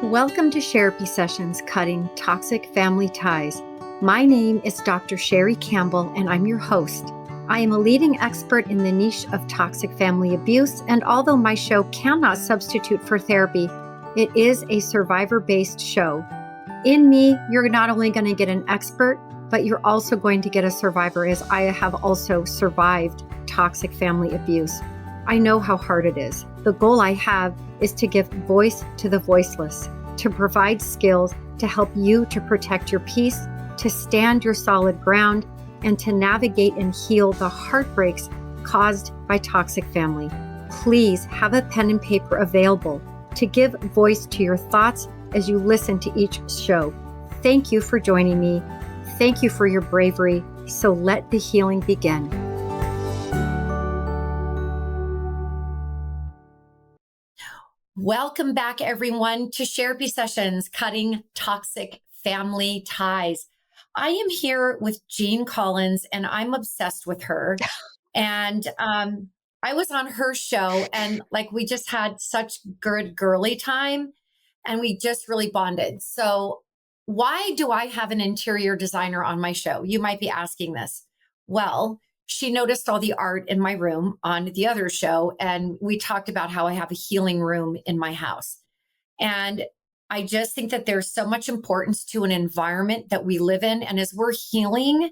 Welcome to Therapy Sessions Cutting Toxic Family Ties. My name is Dr. Sherry Campbell, and I'm your host. I am a leading expert in the niche of toxic family abuse, and although my show cannot substitute for therapy, it is a survivor-based show. In me, you're not only going to get an expert, but you're also going to get a survivor, as I have also survived toxic family abuse. I know how hard it is. The goal I have is to give voice to the voiceless, to provide skills to help you to protect your peace, to stand your solid ground, and to navigate and heal the heartbreaks caused by toxic family. Please have a pen and paper available to give voice to your thoughts as you listen to each show. Thank you for joining me. Thank you for your bravery. So let the healing begin. Welcome back, everyone, to Therapy Sessions, Cutting Toxic Family Ties. I am here with Jean Collins, and I'm obsessed with her. And I was on her show, and we just had such good girly time, and we just really bonded. So why do I have an interior designer on my show? You might be asking this. Well, she noticed all the art in my room on the other show, and we talked about how I have a healing room in my house. And I just think that there's so much importance to an environment that we live in. And as we're healing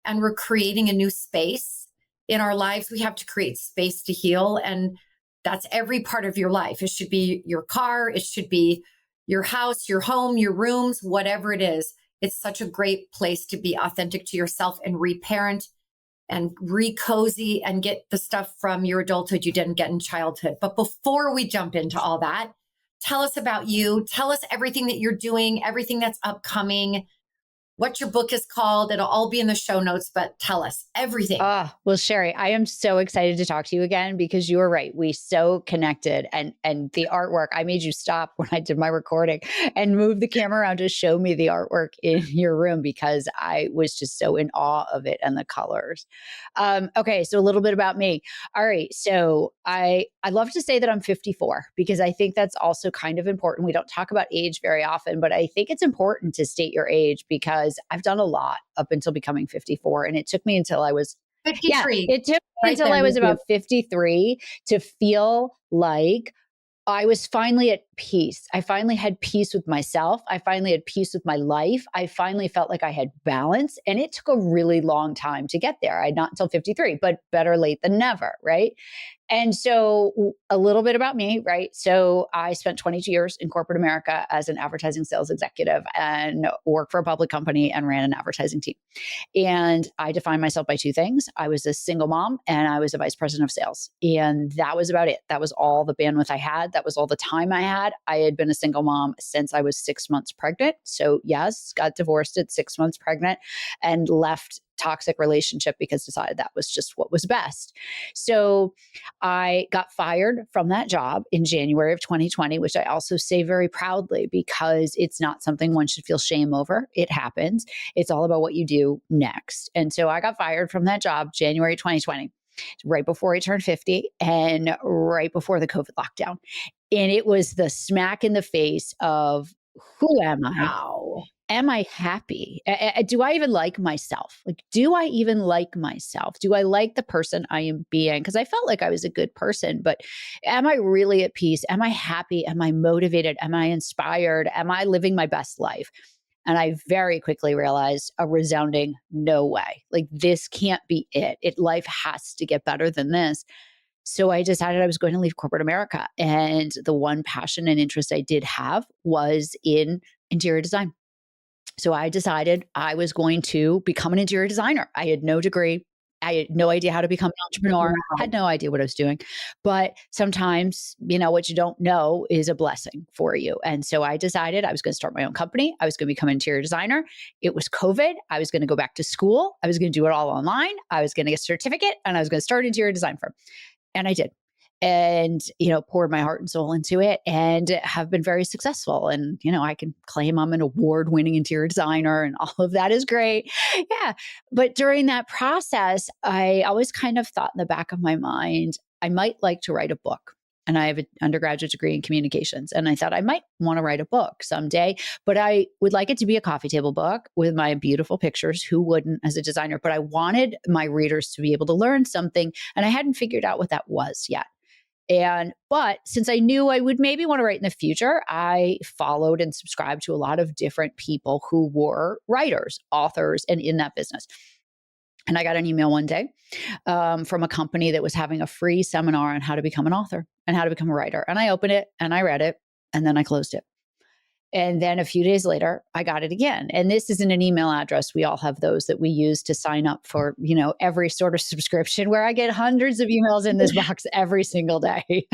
and we're creating a new space in our lives, we have to create space to heal. And that's every part of your life. It should be your car. It should be your house, your home, your rooms, whatever it is. It's such a great place to be authentic to yourself and reparent and re-cozy and get the stuff from your adulthood you didn't get in childhood. But before we jump into all that, tell us about you. Tell us everything that you're doing, everything that's upcoming, what your book is called. It'll all be in the show notes, but tell us everything. Well, Sherry, I am so excited to talk to you again because you were right. We so connected, and the artwork, I made you stop when I did my recording and move the camera around to show me the artwork in your room because I was just so in awe of it and the colors. Okay. So a little bit about me. All right. So I love to say that I'm 54 because I think that's also kind of important. We don't talk about age very often, but I think it's important to state your age because I've done a lot up until becoming 54. And it took me until I was 53. It took me until I was about 53 to feel like I was finally at peace. I finally had peace with myself. I finally had peace with my life. I finally felt like I had balance. And it took a really long time to get there. Not until 53, but better late than never, right? And so a little bit about me, right? So I spent 22 years in corporate America as an advertising sales executive and worked for a public company and ran an advertising team. And I defined myself by two things. I was a single mom and I was a vice president of sales. And that was about it. That was all the bandwidth I had. That was all the time I had. I had been a single mom since I was 6 months pregnant. So yes, got divorced at 6 months pregnant and left toxic relationship because decided that was just what was best. So I got fired from that job in January of 2020, which I also say very proudly because it's not something one should feel shame over. It happens. It's all about what you do next. And so I got fired from that job January 2020, right before I turned 50 and right before the COVID lockdown. And it was the smack in the face of who am I? Wow. Am I happy? Do I even like myself? Do I even like myself? Do I like the person I am being? Because I felt like I was a good person, but am I really at peace? Am I happy? Am I motivated? Am I inspired? Am I living my best life? And I very quickly realized a resounding no way. This can't be it. Life has to get better than this. So I decided I was going to leave corporate America. And the one passion and interest I did have was in interior design. So I decided I was going to become an interior designer. I had no degree. I had no idea how to become an entrepreneur. Wow. Had no idea what I was doing. But sometimes, what you don't know is a blessing for you. And so I decided I was going to start my own company. I was going to become an interior designer. It was COVID. I was going to go back to school. I was going to do it all online. I was going to get a certificate and I was going to start an interior design firm. And I did. And, poured my heart and soul into it and have been very successful. And, I can claim I'm an award-winning interior designer and all of that is great. Yeah. But during that process, I always kind of thought in the back of my mind, I might like to write a book. and I have an undergraduate degree in communications. And I thought I might want to write a book someday, but I would like it to be a coffee table book with my beautiful pictures. Who wouldn't as a designer? But I wanted my readers to be able to learn something. And I hadn't figured out what that was yet. But since I knew I would maybe want to write in the future, I followed and subscribed to a lot of different people who were writers, authors, and in that business. And I got an email one day from a company that was having a free seminar on how to become an author and how to become a writer. And I opened it and I read it and then I closed it. And then a few days later, I got it again. And this isn't an email address. We all have those that we use to sign up for, every sort of subscription, where I get hundreds of emails in this box every single day.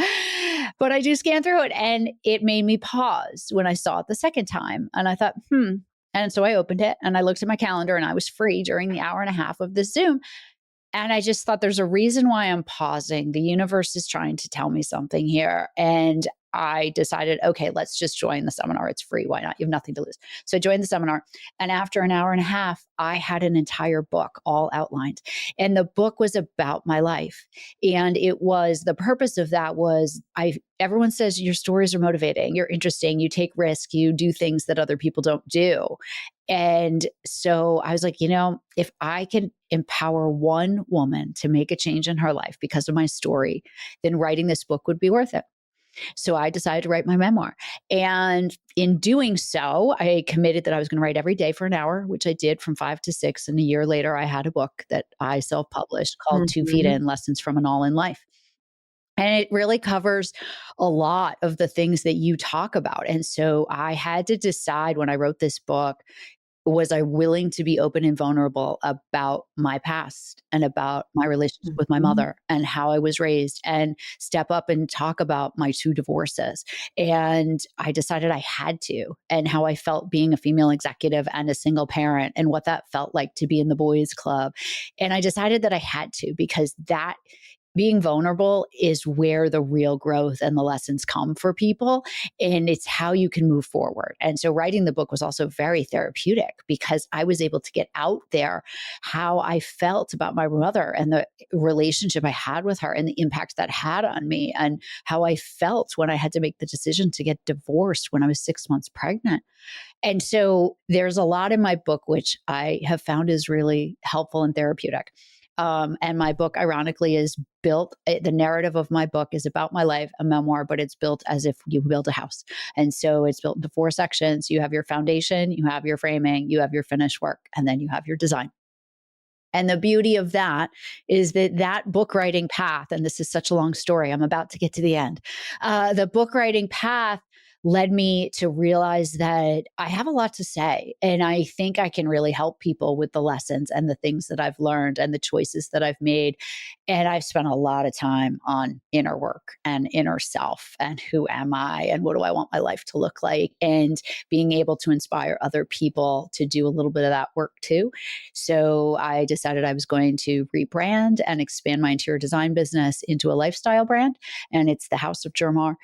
But I do scan through it, and it made me pause when I saw it the second time. And I thought, And so I opened it and I looked at my calendar, and I was free during the hour and a half of this Zoom. And I just thought, there's a reason why I'm pausing. The universe is trying to tell me something here. And I decided, okay, let's just join the seminar. It's free. Why not? You have nothing to lose. So I joined the seminar. And after an hour and a half, I had an entire book all outlined. And the book was about my life. And the purpose of that was, everyone says your stories are motivating, you're interesting, you take risks, you do things that other people don't do. And so I was like, if I can empower one woman to make a change in her life because of my story, then writing this book would be worth it. So I decided to write my memoir. And in doing so, I committed that I was going to write every day for an hour, which I did from 5 to 6. And a year later, I had a book that I self-published called 2 Feet In: Lessons from an All-In Life. And it really covers a lot of the things that you talk about. And so I had to decide when I wrote this book, was I willing to be open and vulnerable about my past and about my relationship with my mother and how I was raised, and step up and talk about my 2 divorces. And I decided I had to, and how I felt being a female executive and a single parent, and what that felt like to be in the boys' club. And I decided that I had to, because that being vulnerable is where the real growth and the lessons come for people. And it's how you can move forward. And so writing the book was also very therapeutic, because I was able to get out there how I felt about my mother and the relationship I had with her and the impact that had on me, and how I felt when I had to make the decision to get divorced when I was 6 months pregnant. And so there's a lot in my book which I have found is really helpful and therapeutic. And my book, ironically, is built, the narrative of my book is about my life, a memoir, but it's built as if you build a house. And so it's built into 4 sections. You have your foundation, you have your framing, you have your finished work, and then you have your design. And the beauty of that is that book writing path, and this is such a long story, I'm about to get to the end. The book writing path led me to realize that I have a lot to say, and I think I can really help people with the lessons and the things that I've learned and the choices that I've made. And I've spent a lot of time on inner work and inner self, and who am I, and what do I want my life to look like, and being able to inspire other people to do a little bit of that work too. So I decided I was going to rebrand and expand my interior design business into a lifestyle brand. And it's the House of Germar,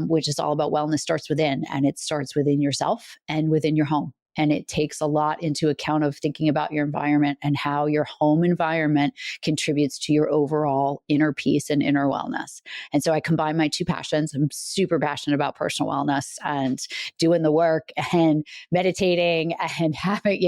which is all about wellness starts within, and it starts within yourself and within your home. And it takes a lot into account of thinking about your environment and how your home environment contributes to your overall inner peace and inner wellness. And so I combine my 2 passions. I'm super passionate about personal wellness and doing the work and meditating and having,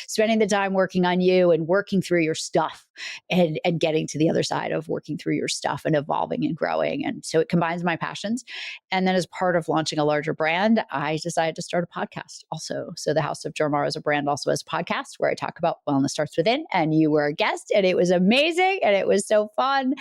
spending the time working on you and working through your stuff, and getting to the other side of working through your stuff and evolving and growing. And so it combines my passions. And then as part of launching a larger brand, I decided to start a podcast also. So the House of Germar is a brand also as a podcast where I talk about wellness starts within, and you were a guest, and it was amazing, and it was so fun.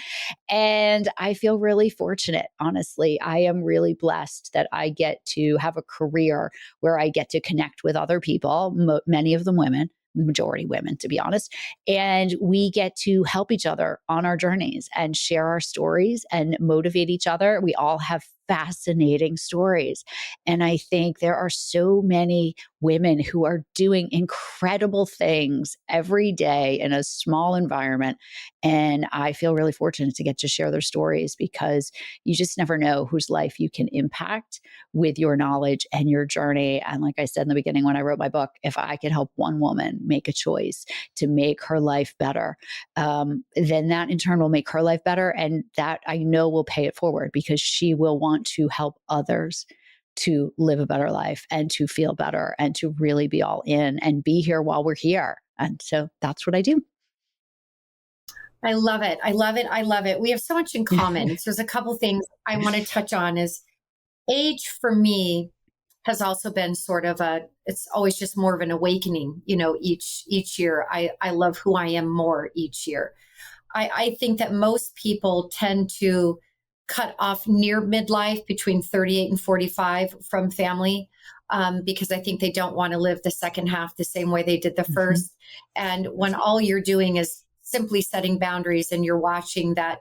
And I feel really fortunate, honestly. I am really blessed that I get to have a career where I get to connect with other people, many of them women, the majority women, to be honest. And we get to help each other on our journeys and share our stories and motivate each other. We all have fascinating stories. And I think there are so many women who are doing incredible things every day in a small environment. And I feel really fortunate to get to share their stories, because you just never know whose life you can impact with your knowledge and your journey. And like I said in the beginning, when I wrote my book, if I could help one woman make a choice to make her life better, then that in turn will make her life better. And that I know will pay it forward, because she will want to help others to live a better life and to feel better and to really be all in and be here while we're here. And so that's what I do. I love it. I love it. I love it. We have so much in common. So there's a couple things I want to touch on. Is age for me has also been sort of it's always just more of an awakening, each year. I love who I am more each year. I think that most people tend to cut off near midlife between 38 and 45 from family, because I think they don't want to live the second half the same way they did the first. And when all you're doing is simply setting boundaries, and you're watching that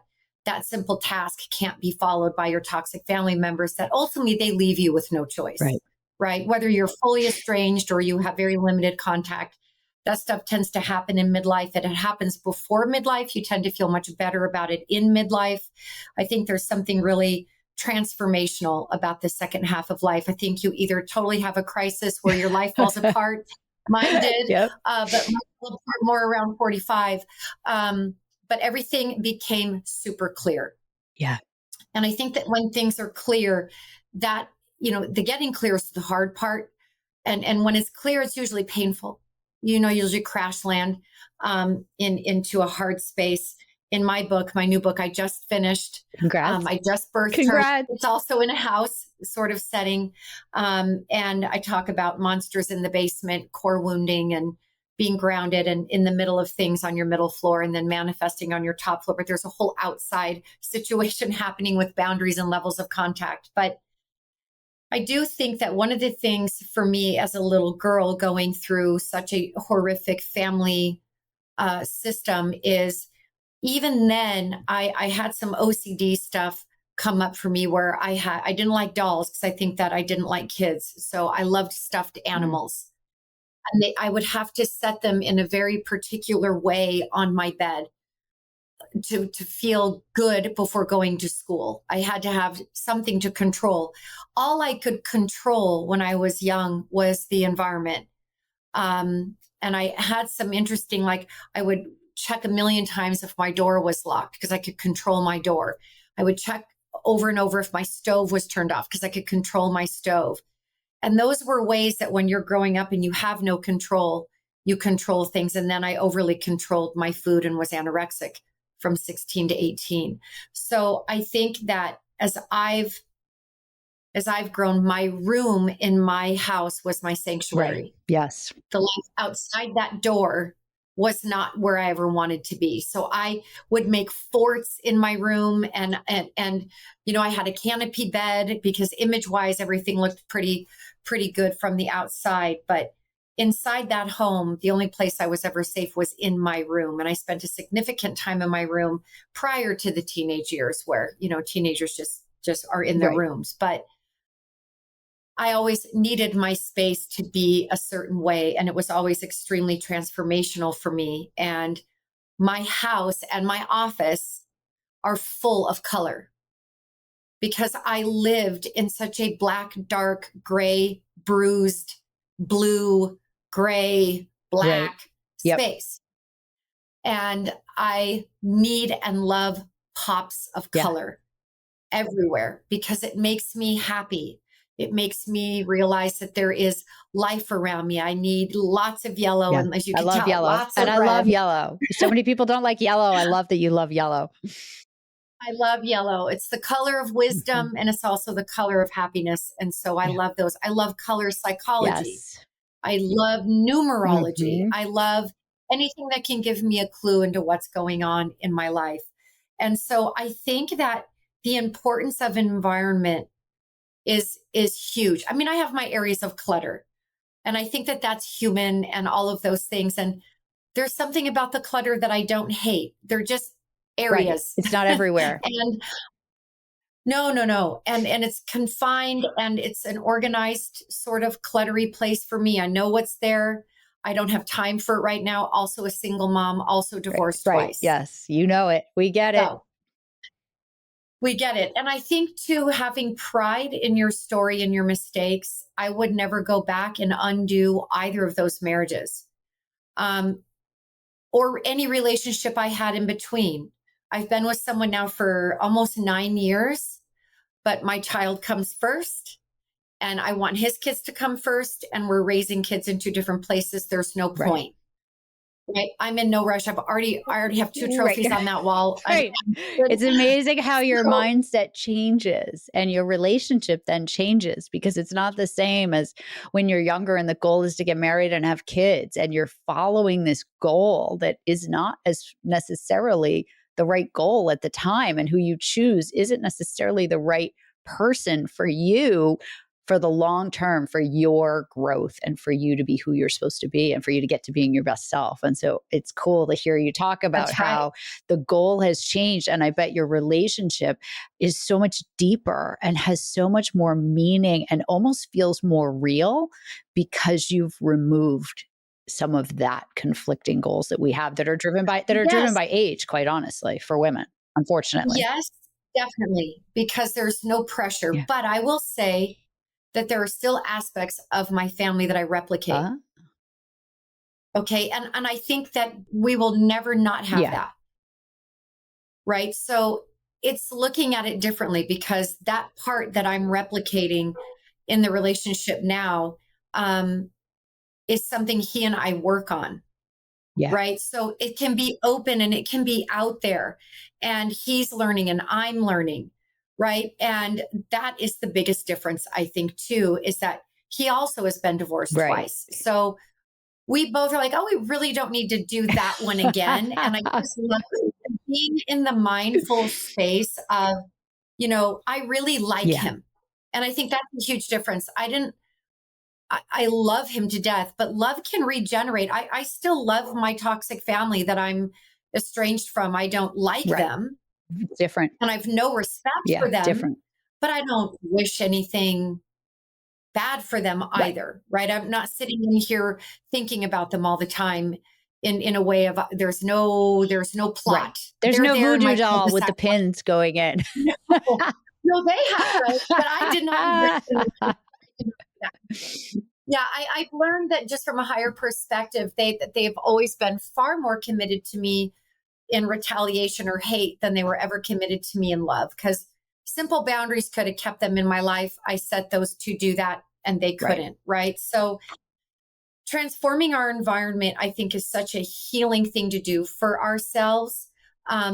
simple task can't be followed by your toxic family members, that ultimately they leave you with no choice, Right. right? Whether you're fully estranged or you have very limited contact, that stuff tends to happen in midlife. And it happens before midlife. You tend to feel much better about it in midlife. I think there's something really transformational about the second half of life. I think you either totally have a crisis where your life falls apart. Mine did, Yep. But mine fell apart more around 45. But everything became super clear. Yeah. And I think that when things are clear, that, the getting clear is the hard part. And when it's clear, it's usually painful. Usually crash land into a hard space. In my book, my new book, I just finished. Congrats. I just birthed Congrats. her. It's also in a house sort of setting. And I talk about monsters in the basement, core wounding, and being grounded and in the middle of things on your middle floor, and then manifesting on your top floor. But there's a whole outside situation happening with boundaries and levels of contact. But I do think that one of the things for me as a little girl going through such a horrific family system is, even then I had some OCD stuff come up for me, where I didn't like dolls because I think that I didn't like kids. So I loved stuffed animals. And I would have to set them in a very particular way on my bed to feel good before going to school. I had to have something to control. All I could control when I was young was the environment. And I had some interesting, like I would check a million times if my door was locked because I could control my door. I would check over and over if my stove was turned off because I could control my stove. And those were ways that when you're growing up and you have no control, you control things. And then I overly controlled my food and was anorexic from 16 to 18. So I think that as I've grown, my room in my house was my sanctuary. Right. Yes. The life outside that door was not where I ever wanted to be. So I would make forts in my room, and I had a canopy bed because image wise everything looked pretty good from the outside, but inside that home, the only place I was ever safe was in my room. And I spent a significant time in my room prior to the teenage years, where, teenagers just are in their rooms. But I always needed my space to be a certain way. And it was always extremely transformational for me. And my house and my office are full of color because I lived in such a black, dark, gray, bruised, blue, gray, black space. And I need and love pops of color everywhere because it makes me happy. It makes me realize that there is life around me. I need lots of yellow. And as you can tell, yellow. Lots and of I red. love yellow. So many people don't like yellow. I love that you love yellow. I love yellow. It's the color of wisdom and it's also the color of happiness. And so I love those. I love color psychology. Yes. I love numerology. I love anything that can give me a clue into what's going on in my life. And so I think that the importance of environment is huge. I mean, I have my areas of clutter, and I think that that's human and all of those things. And there's something about the clutter that I don't hate. They're just areas. Right. It's not everywhere. And No, no, no. And it's confined and it's an organized sort of cluttery place for me. I know what's there. I don't have time for it right now. Also a single mom, also Right. divorced Right. twice. Yes. You know it. We get it. So we get it. And I think too, having pride in your story and your mistakes, I would never go back and undo either of those marriages. Um, or any relationship I had in between. I've been with someone now for almost 9 years, but my child comes first and I want his kids to come first. And we're raising kids in two different places. There's no Right. point. Right. I'm in no rush. I already have two Right. trophies on that wall. Right. I'm good. It's amazing how your So, mindset changes and your relationship then changes because it's not the same as when you're younger and the goal is to get married and have kids and you're following this goal that is not as necessarily the right goal at the time, and who you choose isn't necessarily the right person for you for the long term, for your growth and for you to be who you're supposed to be and for you to get to being your best self. And so it's cool to hear you talk about that's right. how the goal has changed. And I bet your relationship is so much deeper and has so much more meaning and almost feels more real because you've removed some of that conflicting goals that we have that are driven Yes. by age, quite honestly, for women, unfortunately. Yes, definitely. Because there's no pressure. Yeah. But I will say that there are still aspects of my family that I replicate. Uh, Okay. And I think that we will never not have yeah. that. Right. So it's looking at it differently because that part that I'm replicating in the relationship now um, is something he and I work on. Yeah. Right. So it can be open and it can be out there. And he's learning and I'm learning. Right. And that is the biggest difference, I think, too, is that he also has been divorced Right. twice. So we both are like, oh, we really don't need to do that one again. And I just love being in the mindful space of, I really like Yeah. him. And I think that's a huge difference. I love him to death, but love can regenerate. I still love my toxic family that I'm estranged from. I don't like Right. them Different. and I've no respect Yeah. for them, Different. but I don't wish anything bad for them Right. either, right? I'm not sitting in here thinking about them all the time in a way of there's no Right. plot. There's They're no there in voodoo my doll with cul-de-sac. the pins going in. No, no, they have those, but I did not invest in that. Yeah, I've learned that just from a higher perspective, they've always been far more committed to me in retaliation or hate than they were ever committed to me in love. Because simple boundaries could have kept them in my life. I set those to do that, and they Right. couldn't. Right. So transforming our environment, I think, is such a healing thing to do for ourselves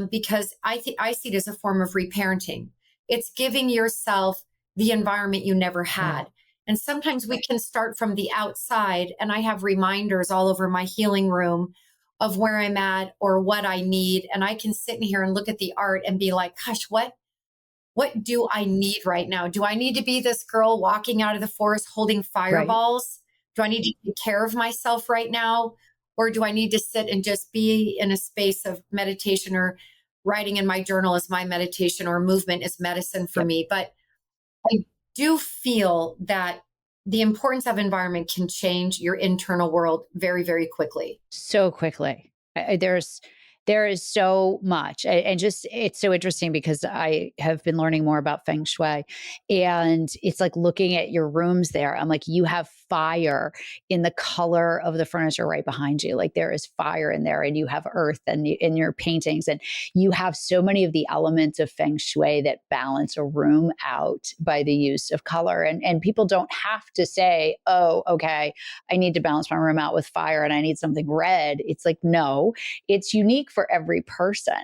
because I see it as a form of reparenting. It's giving yourself the environment you never Wow. had. And sometimes we can start from the outside. And I have reminders all over my healing room of where I'm at or what I need. And I can sit in here and look at the art and be like, gosh, what do I need right now? Do I need to be this girl walking out of the forest holding Right. fireballs? Do I need to take care of myself right now? Or do I need to sit and just be in a space of meditation or writing in my journal as my meditation or movement is medicine for Yep. me? But I do feel that the importance of environment can change your internal world very, very quickly. So quickly. There is so much, and just it's so interesting because I have been learning more about feng shui, and it's like looking at your rooms there. I'm like, you have fire in the color of the furniture right behind you. Like there is fire in there, and you have earth and in your paintings, and you have so many of the elements of feng shui that balance a room out by the use of color. And people don't have to say, oh, okay, I need to balance my room out with fire and I need something red. It's like, no, it's unique for every person.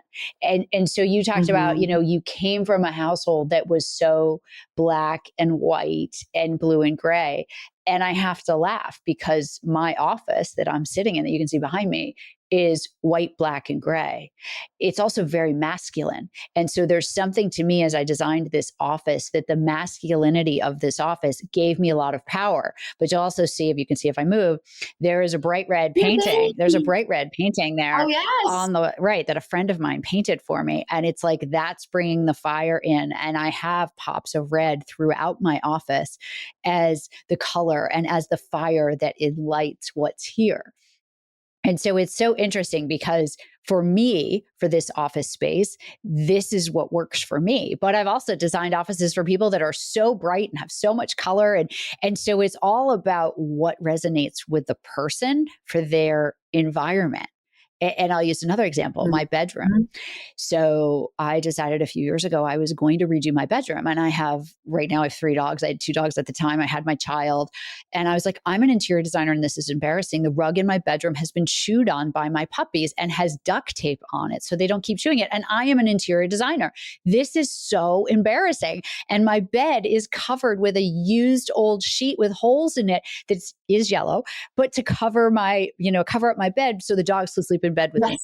And so you talked about, Mhm. you came from a household that was so black and white and blue and gray. And I have to laugh because my office that I'm sitting in, that you can see behind me, is white, black, and gray. It's also very masculine. And so there's something to me as I designed this office that the masculinity of this office gave me a lot of power. But you'll also see, if you can see if I move, there is a bright red painting. There's a bright red painting Oh, there yes. on the right that a friend of mine painted for me. And it's like, that's bringing the fire in. And I have pops of red throughout my office as the color and as the fire that lights what's here. And so it's so interesting because for me, for this office space, this is what works for me. But I've also designed offices for people that are so bright and have so much color. And so it's all about what resonates with the person for their environment. And I'll use another example, my bedroom. Mm-hmm. So I decided a few years ago I was going to redo my bedroom. And right now I have 3 dogs. I had 2 dogs at the time. I had my child. And I was like, I'm an interior designer and this is embarrassing. The rug in my bedroom has been chewed on by my puppies and has duct tape on it so they don't keep chewing it. And I am an interior designer. This is so embarrassing. And my bed is covered with a used old sheet with holes in it that is yellow, but to cover cover up my bed so the dogs can sleep in bed with me.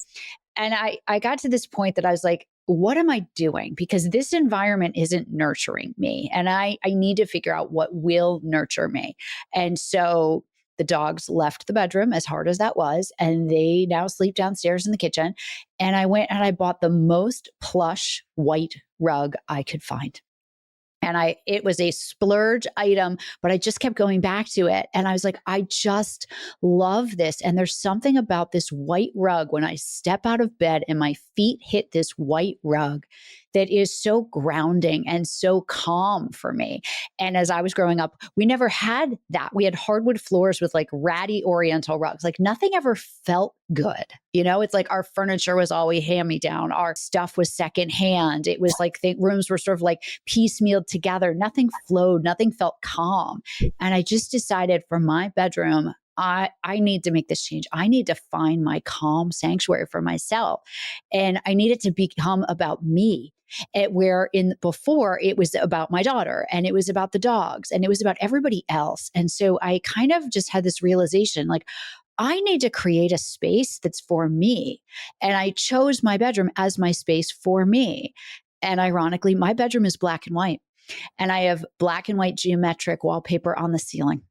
And I got to this point that I was like, what am I doing? Because this environment isn't nurturing me. And I need to figure out what will nurture me. And so the dogs left the bedroom, as hard as that was, and they now sleep downstairs in the kitchen. And I went and I bought the most plush white rug I could find. And it was a splurge item, but I just kept going back to it. And I was like, I just love this. And there's something about this white rug when I step out of bed and my feet hit this white rug that is so grounding and so calm for me. And as I was growing up, we never had that. We had hardwood floors with like ratty oriental rugs. Like nothing ever felt good. It's like our furniture was always hand-me-down. Our stuff was secondhand. It was like rooms were sort of like piecemealed together. Nothing flowed. Nothing felt calm. And I just decided for my bedroom, I need to make this change. I need to find my calm sanctuary for myself. And I need it to become about me. Before it was about my daughter and it was about the dogs and it was about everybody else. And so I kind of just had this realization, like, I need to create a space that's for me. And I chose my bedroom as my space for me. And ironically, my bedroom is black and white. And I have black and white geometric wallpaper on the ceiling.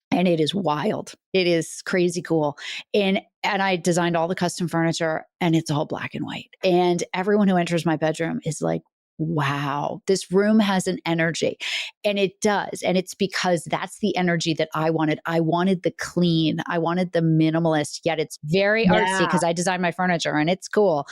And it is wild. It is crazy cool. And I designed all the custom furniture and it's all black and white. And everyone who enters my bedroom is like, wow, this room has an energy. And it does. And it's because that's the energy that I wanted. I wanted the clean. I wanted the minimalist, yet it's very artsy because I designed my furniture and it's cool.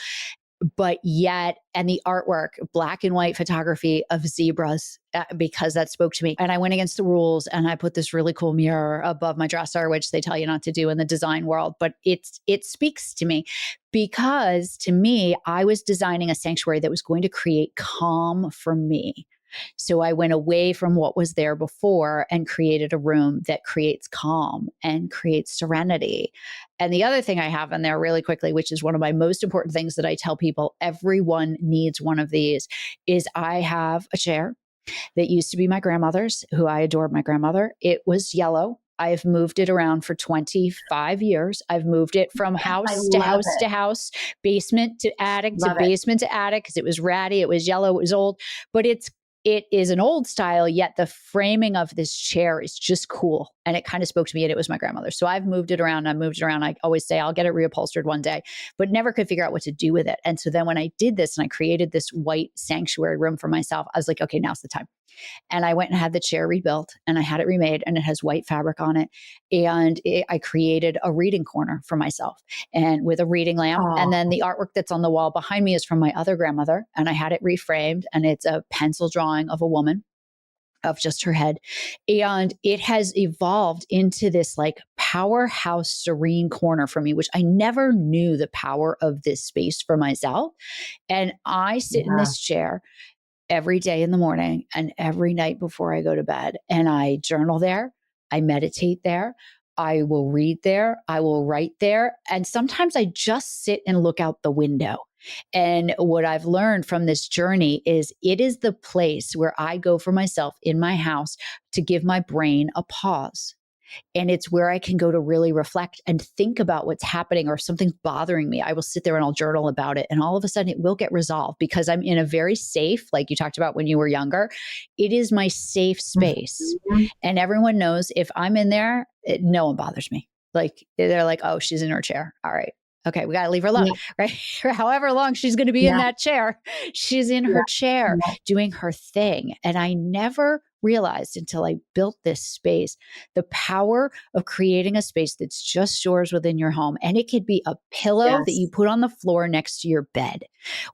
But yet, and the artwork, black and white photography of zebras, because that spoke to me. And I went against the rules and I put this really cool mirror above my dresser, which they tell you not to do in the design world. But it speaks to me because to me, I was designing a sanctuary that was going to create calm for me. So I went away from what was there before and created a room that creates calm and creates serenity. And the other thing I have in there really quickly, which is one of my most important things that I tell people, everyone needs one of these, is I have a chair that used to be my grandmother's, who I adored my grandmother. It was yellow. I've moved it around for 25 years. I've moved it from house to house to house, basement to attic to basement to attic because it was ratty, it was yellow, it was old, but it is an old style, yet the framing of this chair is just cool. And it kind of spoke to me and it was my grandmother. So I've moved it around. I always say I'll get it reupholstered one day, but never could figure out what to do with it. And so then when I did this and I created this white sanctuary room for myself, I was like, okay, now's the time. And I went and had the chair rebuilt and I had it remade and it has white fabric on it. And I created a reading corner for myself and with a reading lamp. Aww. And then the artwork that's on the wall behind me is from my other grandmother. And I had it reframed and it's a pencil drawing of a woman of just her head. And it has evolved into this like powerhouse serene corner for me, which I never knew the power of this space for myself. And I sit in this chair every day in the morning and every night before I go to bed. And I journal there. I meditate there. I will read there. I will write there. And sometimes I just sit and look out the window And what I've learned from this journey is it is the place where I go for myself in my house to give my brain a pause. And it's where I can go to really reflect and think about what's happening, or if something's bothering me, I will sit there and I'll journal about it. And all of a sudden it will get resolved because I'm in a very safe, like you talked about when you were younger, it is my safe space. Mhm. And everyone knows if I'm in there, no one bothers me. Like they're like, oh, she's in her chair. All right. Okay, we got to leave her alone, Yeah, right? For however long she's going to be in yeah, that chair, she's in yeah, her chair yeah. doing her thing. And I never realized until I built this space the power of creating a space that's just yours within your home. And it could be a pillow that you Yes. put on the floor next to your bed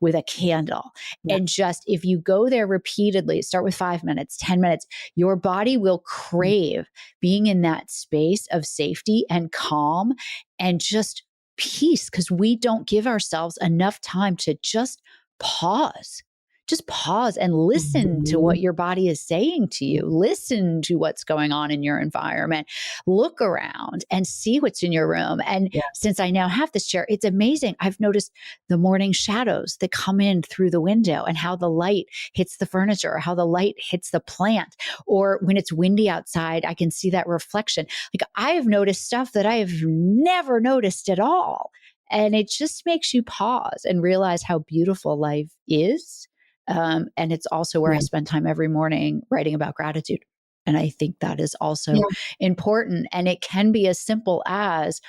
with a candle. Yeah. And just if you go there repeatedly, start with 5 minutes, 10 minutes, your body will crave being in that space of safety and calm and just peace, because we don't give ourselves enough time to just pause. Just pause and listen to what Mhm. your body is saying to you. Listen to what's going on in your environment. Look around and see what's in your room. And Yeah. since I now have this chair, it's amazing. I've noticed the morning shadows that come in through the window and how the light hits the furniture, or how the light hits the plant. Or when it's windy outside, I can see that reflection. Like I have noticed stuff that I have never noticed at all. And it just makes you pause and realize how beautiful life is. And it's also where I Yeah. spend time every morning writing about gratitude. And I think that is also Yeah. important. And it can be as simple as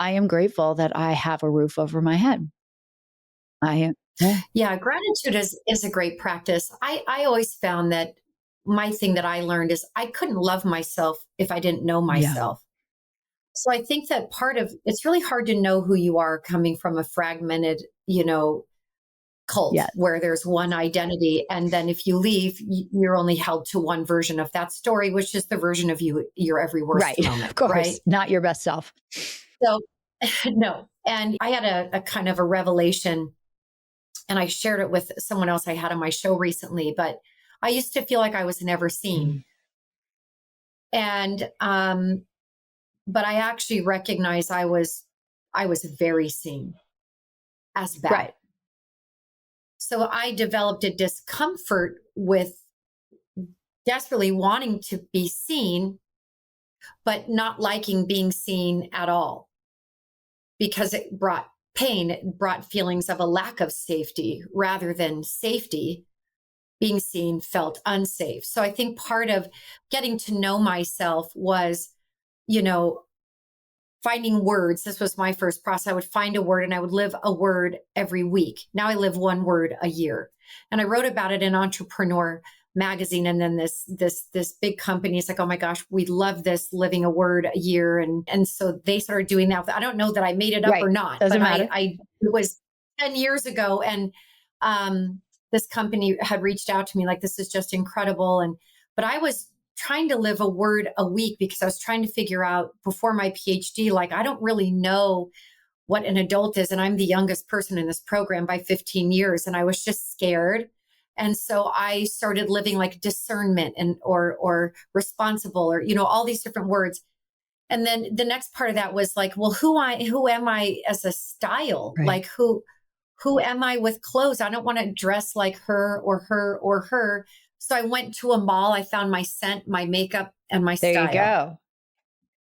I am grateful that I have a roof over my head. I am, yeah, Yeah, gratitude is a great practice. I always found that my thing that I learned is I couldn't love myself if I didn't know yeah, myself. So I think that part of it's really hard to know who you are coming from a fragmented, cult yes. where there's one identity, and then if you leave, you're only held to one version of that story, which is the version of you your every worst Right. moment, Of course. right? Not your best self. So no. And I had a kind of a revelation, and I shared it with someone else I had on my show recently, but I used to feel like I was never seen. Mm. And but I actually recognized I was very seen as bad. Right. So I developed a discomfort with desperately wanting to be seen, but not liking being seen at all because it brought pain. It brought feelings of a lack of safety rather than safety. Being seen felt unsafe. So I think part of getting to know myself was, you know, finding words. This was my first process. I would find a word and I would live a word every week. Now I live one word a year. And I wrote about it in Entrepreneur magazine. And then this big company is like, oh my gosh, we love this living a word a year. And so they started doing that. I don't know that I made it up Right. or not, Doesn't but matter. it was 10 years ago. And this company had reached out to me like, this is just incredible. But I was trying to live a word a week because I was trying to figure out before my PhD, like, I don't really know what an adult is. And I'm the youngest person in this program by 15 years. And I was just scared. And so I started living like discernment and or responsible, or, all these different words. And then the next part of that was like, well, who am I as a style? Right. Like who am I with clothes? I don't want to dress like her or her or her. So I went to a mall. I found my scent, my makeup, and my There you style. go.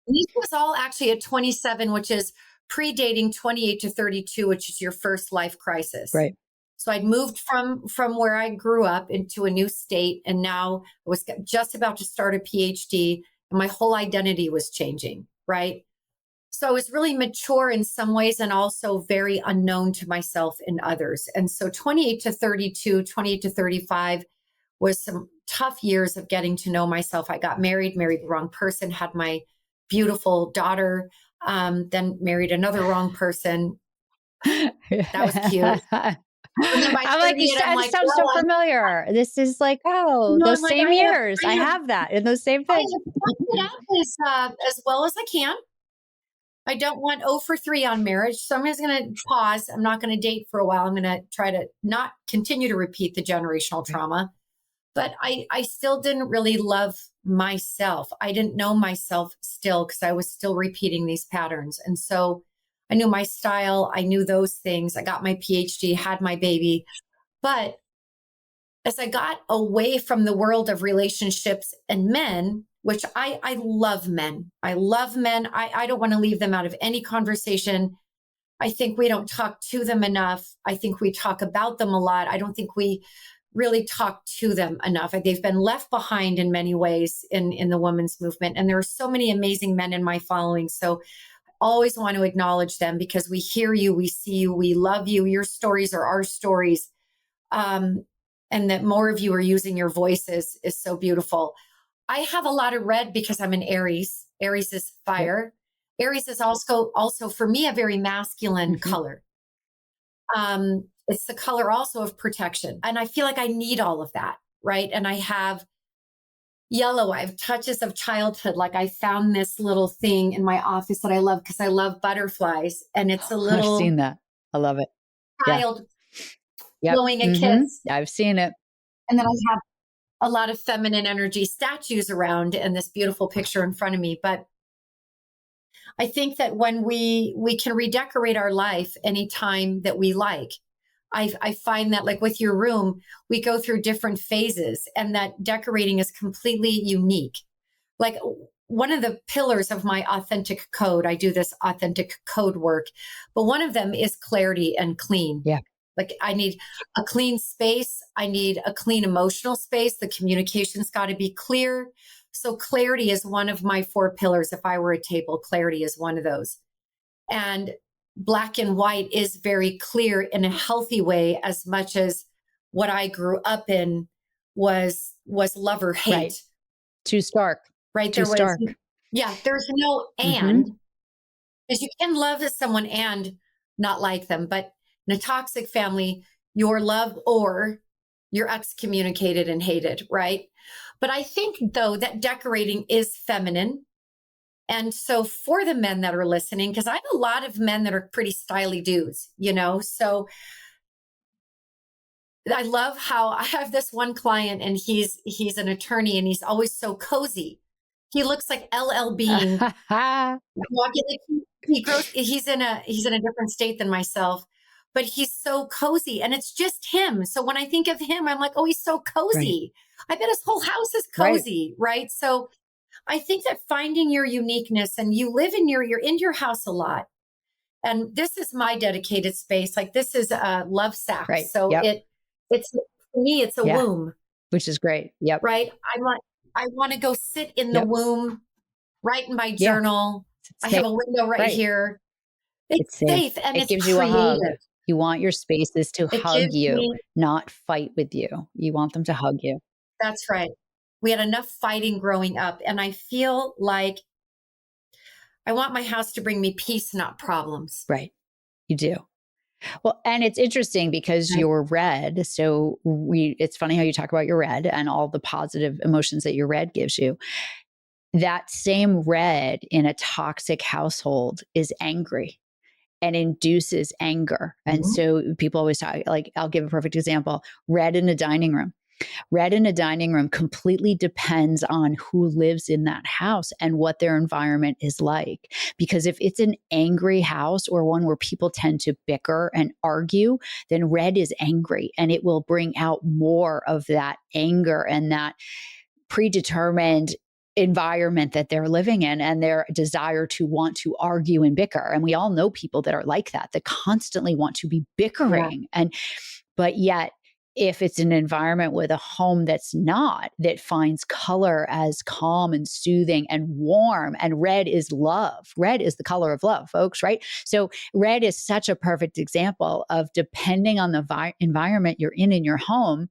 And this was all actually at 27, which is predating 28 to 32, which is your first life crisis. Right. So I'd moved from where I grew up into a new state, and now I was just about to start a PhD, and my whole identity was changing, right? So I was really mature in some ways and also very unknown to myself and others. And so 28 to 32, 28 to 35 was some tough years of getting to know myself. I got married the wrong person, had my beautiful daughter, then married another wrong person. That was cute. And then by I'm like, 38, I'm it like, sounds well, so familiar. This is like, oh, I'm those like, same years. I have that in those same I things. have worked it out as well as I can. I don't want 0 for 3 on marriage. So I'm just going to pause. I'm not going to date for a while. I'm going to try to not continue to repeat the generational Right. trauma. But I still didn't really love myself. I didn't know myself still because I was still repeating these patterns. And so I knew my style. I knew those things. I got my PhD, had my baby. But as I got away from the world of relationships and men, which I love men. I love men. I don't want to leave them out of any conversation. I think we don't talk to them enough. I think we talk about them a lot. I don't think we really talk to them enough. They've been left behind in many ways in the women's movement. And there are so many amazing men in my following. So I always want to acknowledge them because we hear you, we see you, we love you. Your stories are our stories. And that more of you are using your voices is so beautiful. I have a lot of red because I'm an Aries. Aries is fire. Yep. Aries is also for me a very masculine color. It's the color also of protection. And I feel like I need all of that, right? And I have yellow. I have touches of childhood. Like I found this little thing in my office that I love because I love butterflies. And it's a little I've seen that. I love it. child blowing a kiss. I've seen it. And then I have a lot of feminine energy statues around and this beautiful picture in front of me. But I think that when we can redecorate our life anytime that we like, I find that like with your room, we go through different phases and that decorating is completely unique. Like one of the pillars of my authentic code, I do this authentic code work, but one of them is clarity and clean. Yeah. Like I need a clean space. I need a clean emotional space. The communication's got to be clear. So clarity is one of my 4 pillars. If I were a table, clarity is one of those. And black and white is very clear in a healthy way, as much as what I grew up in was love or hate. Right. Too stark. Right. Too stark. Yeah. There's no and, because you can love someone and not like them. But in a toxic family, you're loved or you're excommunicated and hated. Right. But I think, though, that decorating is feminine. And so for the men that are listening, because I have a lot of men that are pretty styly dudes, you know, so I love how I have this one client and he's an attorney and he's always so cozy. He looks like LL Bean. Walking, he's in a different state than myself, but he's so cozy and it's just him. So when I think of him, I'm like, oh, he's so cozy. Right. I bet his whole house is cozy, right? So I think that finding your uniqueness, and you live in you're in your house a lot. And this is my dedicated space. Like this is a love sack. Right. So it's for me, it's a womb. Which is great. Yep. Right. I want to go sit in the womb, write in my journal. I have a window right here. It's safe and it gives you a hug. You want your spaces to hug you, not fight with you. You want them to hug you. That's right. We had enough fighting growing up. And I feel like I want my house to bring me peace, not problems. Right. You do. Well, and it's interesting because you're red. So it's funny how you talk about your red and all the positive emotions that your red gives you. That same red in a toxic household is angry and induces anger. And so people always talk, like, I'll give a perfect example. Red in a dining room. Red in a dining room completely depends on who lives in that house and what their environment is like. Because if it's an angry house or one where people tend to bicker and argue, then red is angry and it will bring out more of that anger and that predetermined environment that they're living in and their desire to want to argue and bicker. And we all know people that are like that constantly want to be bickering. But yet, if it's an environment with a home that's not, that finds color as calm and soothing and warm, and red is love. Red is the color of love, folks, right? So red is such a perfect example of, depending on the environment you're in your home,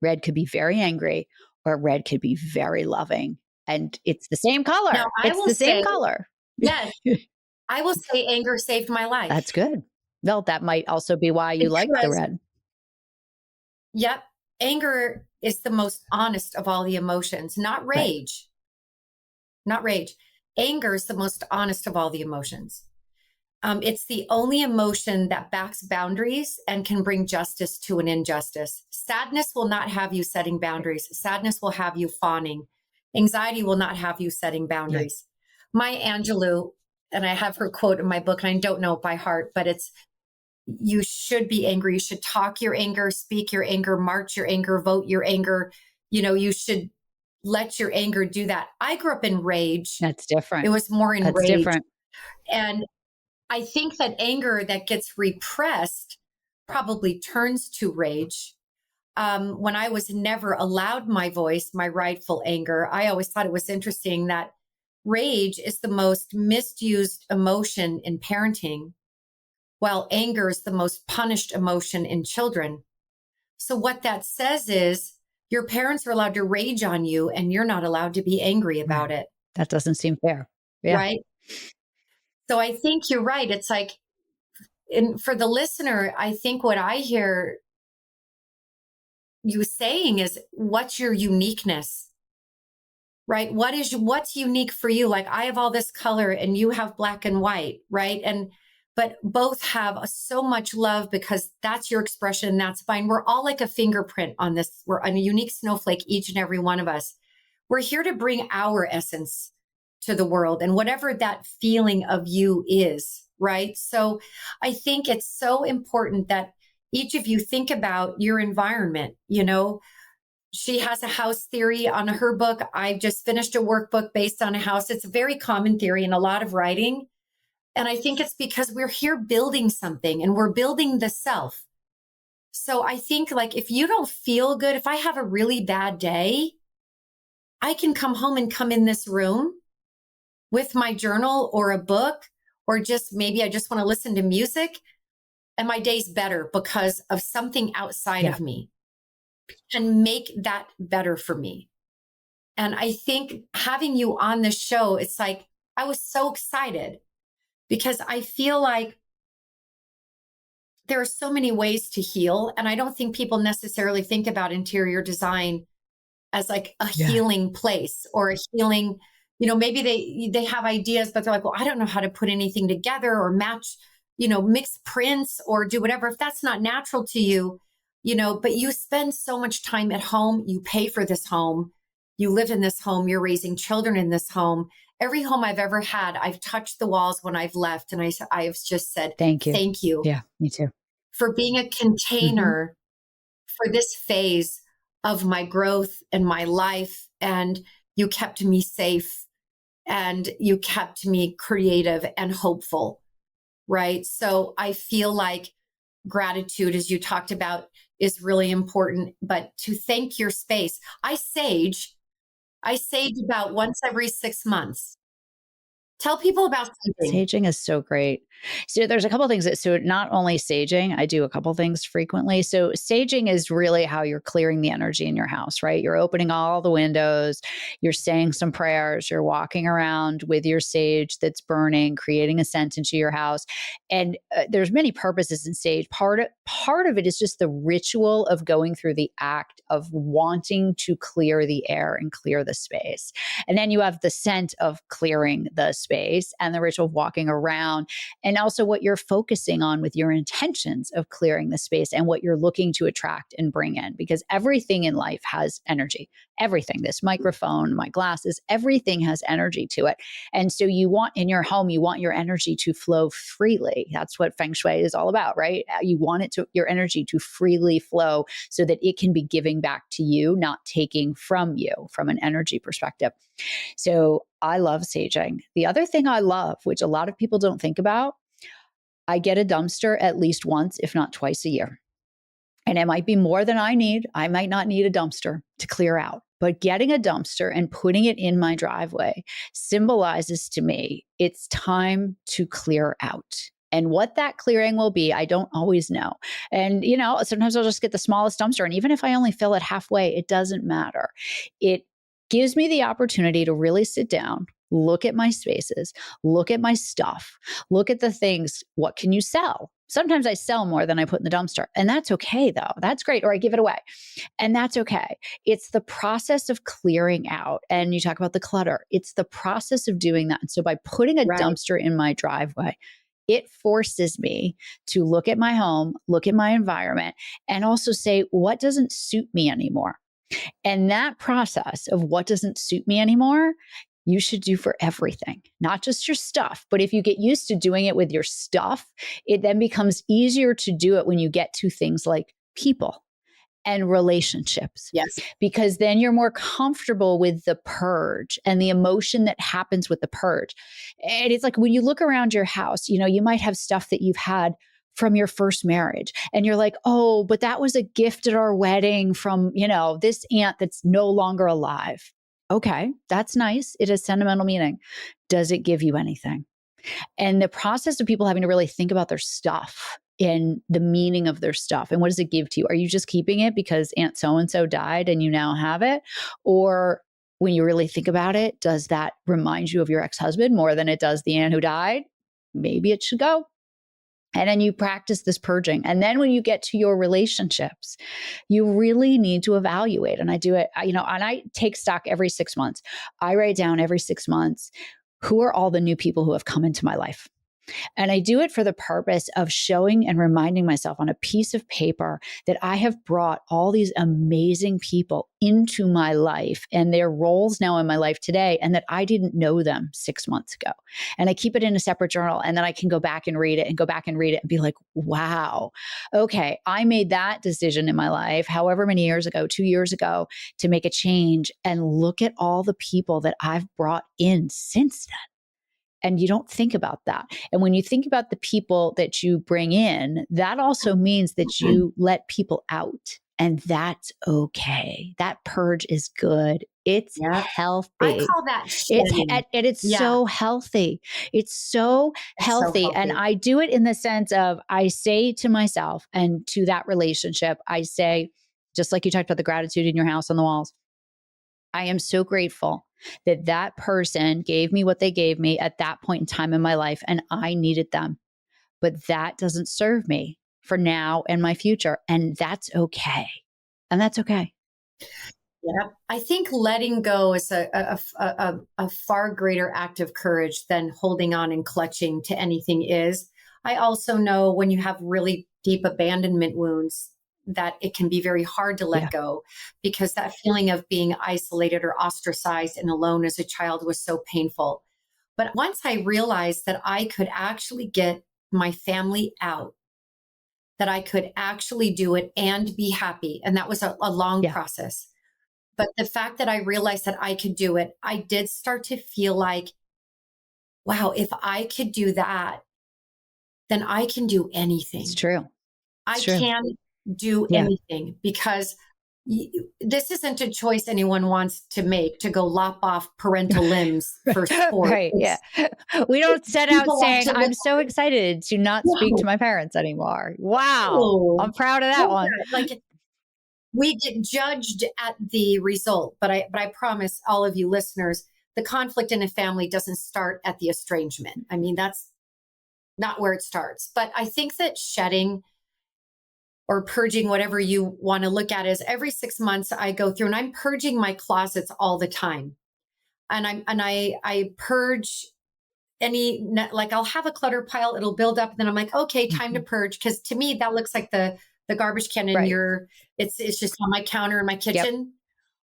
red could be very angry or red could be very loving. And it's the same color. Now, it's the same color. Yes. I will say anger saved my life. That's good. Well, that might also be why you like the red. Yep. Anger is the most honest of all the emotions, not rage. Not rage. Anger is the most honest of all the emotions. It's the only emotion that backs boundaries and can bring justice to an injustice. Sadness will not have you setting boundaries. Sadness will have you fawning. Anxiety will not have you setting boundaries. Maya Angelou and I have her quote in my book, and I don't know it by heart, but it's, you should be angry. You should talk your anger, speak your anger, march your anger, vote your anger. You should let your anger do that. I grew up in rage. That's different. It was more in That's rage. different. And I think that anger that gets repressed probably turns to rage. When I was never allowed my voice, my rightful anger, I always thought it was interesting that rage is the most misused emotion in parenting, while anger is the most punished emotion in children. So, what that says is your parents are allowed to rage on you and you're not allowed to be angry about it. That doesn't seem fair. Yeah. Right. So, I think you're right. It's like, and for the listener, I think what I hear you saying is, what's your uniqueness? Right? What's unique for you? Like, I have all this color and you have black and white, right? But both have so much love because that's your expression. That's fine. We're all like a fingerprint on this. We're a unique snowflake, each and every one of us. We're here to bring our essence to the world and whatever that feeling of you is, right? So I think it's so important that each of you think about your environment. She has a house theory on her book. I just finished a workbook based on a house. It's a very common theory in a lot of writing. And I think it's because we're here building something and we're building the self. So I think, like, if you don't feel good, if I have a really bad day, I can come home and come in this room with my journal or a book, or just maybe I just want to listen to music, and my day's better because of something outside of me and make that better for me. And I think having you on this show, it's like, I was so excited because I feel like there are so many ways to heal. And I don't think people necessarily think about interior design as like a healing place or a healing, maybe they have ideas, but they're like, well, I don't know how to put anything together or match, mix prints or do whatever. If that's not natural to you, but you spend so much time at home, you pay for this home, you live in this home, you're raising children in this home. Every home I've ever had, I've touched the walls when I've left. And I've just said, thank you. Thank you. Yeah, me too. For being a container for this phase of my growth and my life. And you kept me safe and you kept me creative and hopeful. Right. So I feel like gratitude, as you talked about, is really important. But to thank your space, I sage about once every 6 months. Tell people about saging. Saging is so great. So there's a couple of things so not only saging, I do a couple of things frequently. So saging is really how you're clearing the energy in your house, right? You're opening all the windows, you're saying some prayers, you're walking around with your sage that's burning, creating a scent into your house. And there's many purposes in sage. Part of it is just the ritual of going through the act of wanting to clear the air and clear the space. And then you have the scent of clearing the space and the ritual of walking around, and also what you're focusing on with your intentions of clearing the space and what you're looking to attract and bring in, because everything in life has energy. Everything, this microphone, my glasses, everything has energy to it. And so you want in your home, you want your energy to flow freely. That's what Feng Shui is all about, right? You want your energy to freely flow so that it can be giving back to you, not taking from you from an energy perspective. So I love saging. The other thing I love, which a lot of people don't think about, I get a dumpster at least once, if not twice a year. And it might be more than I need. I might not need a dumpster to clear out, but getting a dumpster and putting it in my driveway symbolizes to me it's time to clear out. And what that clearing will be, I don't always know. And, sometimes I'll just get the smallest dumpster. And even if I only fill it halfway, it doesn't matter. It gives me the opportunity to really sit down, look at my spaces, look at my stuff, look at the things. What can you sell? Sometimes I sell more than I put in the dumpster. And that's okay, though. That's great. Or I give it away. And that's okay. It's the process of clearing out. And you talk about the clutter. It's the process of doing that. And so by putting a dumpster in my driveway, it forces me to look at my home, look at my environment, and also say, what doesn't suit me anymore? And that process of what doesn't suit me anymore you should do for everything, not just your stuff. But if you get used to doing it with your stuff, it then becomes easier to do it when you get to things like people and relationships, Yes. because then you're more comfortable with the purge and the emotion that happens with the purge. And it's like when you look around your house, you might have stuff that you've had from your first marriage. And you're like, oh, but that was a gift at our wedding from, this aunt that's no longer alive. Okay, that's nice. It has sentimental meaning. Does it give you anything? And the process of people having to really think about their stuff and the meaning of their stuff and what does it give to you? Are you just keeping it because Aunt so-and-so died and you now have it? Or when you really think about it, does that remind you of your ex-husband more than it does the aunt who died? Maybe it should go. And then you practice this purging. And then when you get to your relationships, you really need to evaluate. And I do it, and I take stock every 6 months. I write down every 6 months, who are all the new people who have come into my life? And I do it for the purpose of showing and reminding myself on a piece of paper that I have brought all these amazing people into my life and their roles now in my life today, and that I didn't know them 6 months ago. And I keep it in a separate journal, and then I can go back and read it and go back and read it and be like, wow, okay, I made that decision in my life, however many years ago, 2 years ago, to make a change. And look at all the people that I've brought in since then. And you don't think about that. And when you think about the people that you bring in, that also means that you let people out. And that's okay. That purge is good. It's Yeah. I healthy. call that shedding. It's so healthy. It's so It's so healthy. And healthy. I do it in the sense of, I say to myself and to that relationship, I say, just like you talked about the gratitude in your house on the walls, I am so grateful that that person gave me what they gave me at that point in time in my life, and I needed them. But that doesn't serve me for now and my future. And that's okay. And that's okay. Yeah. I think letting go is a far greater act of courage than holding on and clutching to anything is. I also know when you have really deep abandonment wounds, that it can be very hard to let Yeah. go, because that feeling of being isolated or ostracized and alone as a child was so painful. But once I realized that I could actually get my family out, that I could actually do it and be happy, and that was a long Yeah. process. But the fact that I realized that I could do it, I did start to feel like, wow, if I could do that, then I can do It's anything. true. It's I true. can do Yeah. anything, because this isn't a choice anyone wants to make, to go lop off parental limbs for sport. Right. Yeah. We don't set out People saying, actually look I'm so excited to not speak to no, my parents anymore. Wow. no, I'm proud of that one. yeah, like we get judged at the result, but I promise all of you listeners, the conflict in a family doesn't start at the estrangement. I mean, that's not where it starts. But I think that shedding or purging, whatever you want to look at, is every 6 months I go through and I'm purging my closets all the time. And I purge like I'll have a clutter pile, it'll build up, and then I'm like, okay, time to Mhm. purge. Cause to me, that looks like the garbage can in Right. your, it's just on my counter in my Yep. kitchen,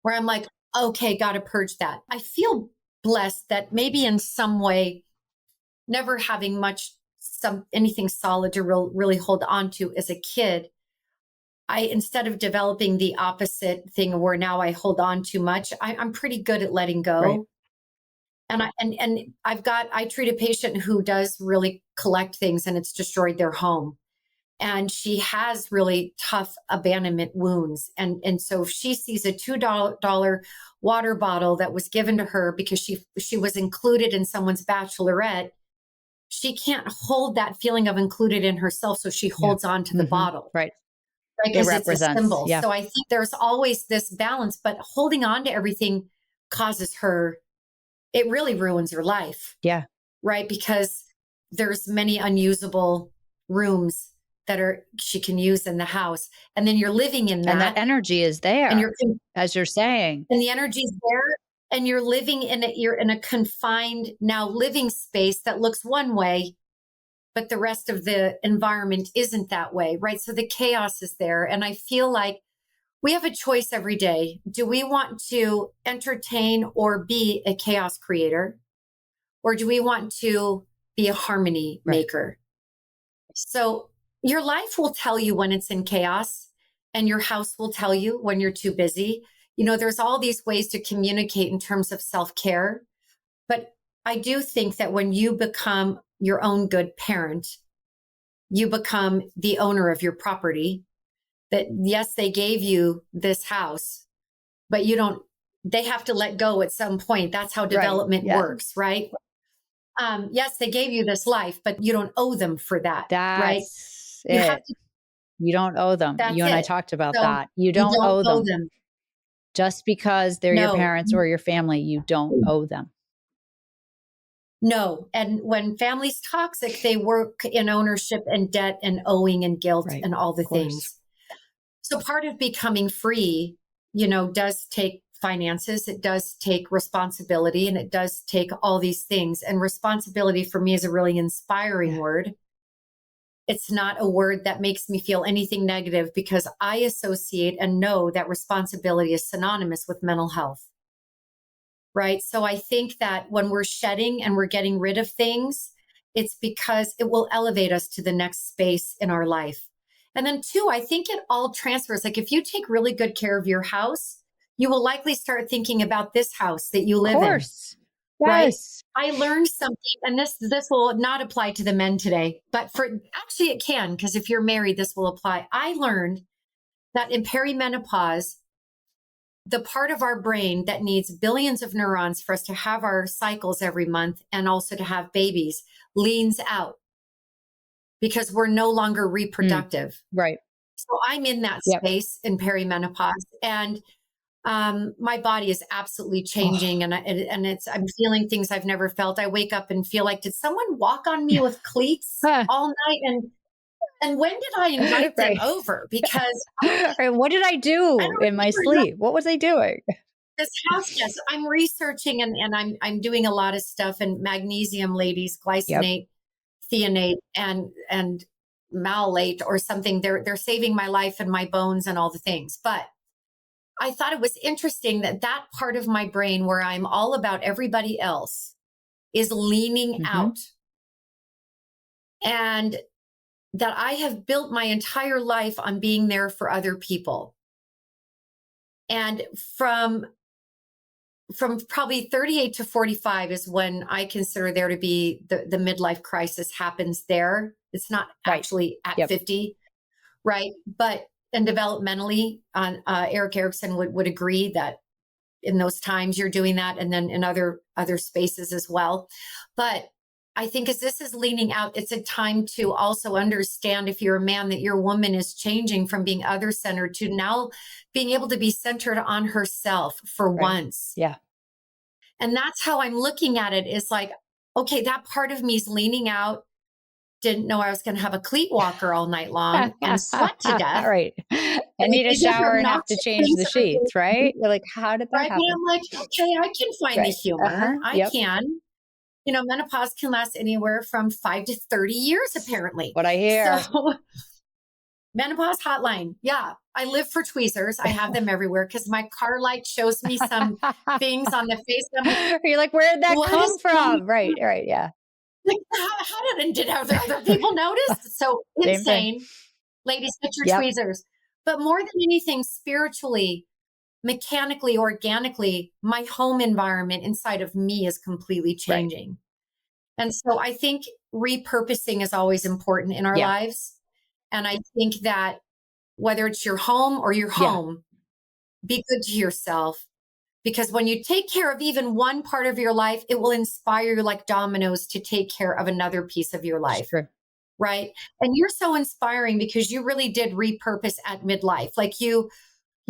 where I'm like, okay, got to purge that. I feel blessed that maybe in some way, never having anything solid to really hold on to as a kid, instead of developing the opposite thing where now I hold on too much, I'm pretty good at letting Right. go. And I treat a patient who does really collect things and it's destroyed their home. And she has really tough abandonment wounds. And so if she sees a $2 water bottle that was given to her because she was included in someone's bachelorette, she can't hold that feeling of included in herself. So she Yeah. holds on to the Hmm. bottle, Right. right? It Because it's a represents. symbol. Yeah. So I think there's always this balance, but holding on to everything causes her, it really ruins her life, Yeah. right? Because there's many unusable rooms that she can use in the house. And then you're living in And that that, energy is and there, as you're saying. and the energy's there, and you're living you're in a confined now living space that looks one way, but the rest of the environment isn't that way, right? So the chaos is there. And I feel like we have a choice every day. Do we want to entertain or be a chaos creator? Or do we want to be a harmony Right. maker? So your life will tell you when it's in chaos, and your house will tell you when you're too busy. There's all these ways to communicate in terms of self-care. But I do think that when you become your own good parent, you become the owner of your property. That yes, they gave you this house, but they have to let go at some point. That's how development Yeah. works, right? Yes, they gave you this life, but you don't owe them for that, right? That's You have it. to, You don't owe them. that's You and I it. talked about So that. You you don't don't owe owe them. them. Just because they're your No, parents or your family, you don't owe them. no. And when family's toxic, they work in ownership and debt and owing and guilt Right. and all the Of course. things. So part of becoming free, does take finances. It does take responsibility, and it does take all these things. And responsibility for me is a really inspiring word. It's not a word that makes me feel anything negative, because I associate and know that responsibility is synonymous with mental health. Right. So I think that when we're shedding and we're getting rid of things, it's because it will elevate us to the next space in our life. And then, two, I think it all transfers. Like if you take really good care of your house, you will likely start thinking about this house that you Of live in. course. Right. Yes. I learned something, and this will not apply to the men today, but actually it can, because if you're married, this will apply. I learned that in perimenopause, the part of our brain that needs billions of neurons for us to have our cycles every month and also to have babies leans out, because we're no longer reproductive. Right. So I'm in that Yep. space in perimenopause, and my body is absolutely changing, and I'm feeling things I've never felt. I wake up and feel like, did someone walk on me with cleats all night? And when did I invite them Right. over? Because Right. What did I I do don't in my remember sleep? What was I doing? this house. Yes, I'm researching, and I'm doing a lot of stuff, and magnesium, ladies, Yep. glycinate, thionate, and malate or something. They're saving my life and my bones and all the things. But I thought it was interesting that part of my brain where I'm all about everybody else is leaning out, and that I have built my entire life on being there for other people. And from probably 38 to 45 is when I consider there to be the midlife crisis happens there. It's not actually at 50, right? But and developmentally, Eric Erickson would agree that in those times you're doing that, and then in other spaces as well. But I think as this is leaning out, it's a time to also understand, if you're a man, that your woman is changing from being other centered to now being able to be centered on herself for once. Yeah. And that's how I'm looking at it, is like, okay, that part of me is leaning out. Didn't know I was going to have a cleat walker all night long and sweat to death. Right. And need a shower and have to change the sheets, right? You're like, how did that right? happen? And I'm like, okay, I can find the humor. I Yep. can. Menopause can last anywhere from 5 to 30 years, apparently. What I hear. So, menopause hotline. Yeah. I live for tweezers. I have them everywhere, because my car light shows me some things on the face. I'm like, you're like, where did that come from? Right. Yeah. Like, how did other people notice? So insane. Ladies, get your tweezers. But more than anything, spiritually, mechanically, organically, my home environment inside of me is completely changing. And so I think repurposing is always important in our lives. And I think that whether it's your home or your home, be good to yourself. Because when you take care of even one part of your life, it will inspire you like dominoes to take care of another piece of your life. True. Right. And you're so inspiring, because you really did repurpose at midlife. Like you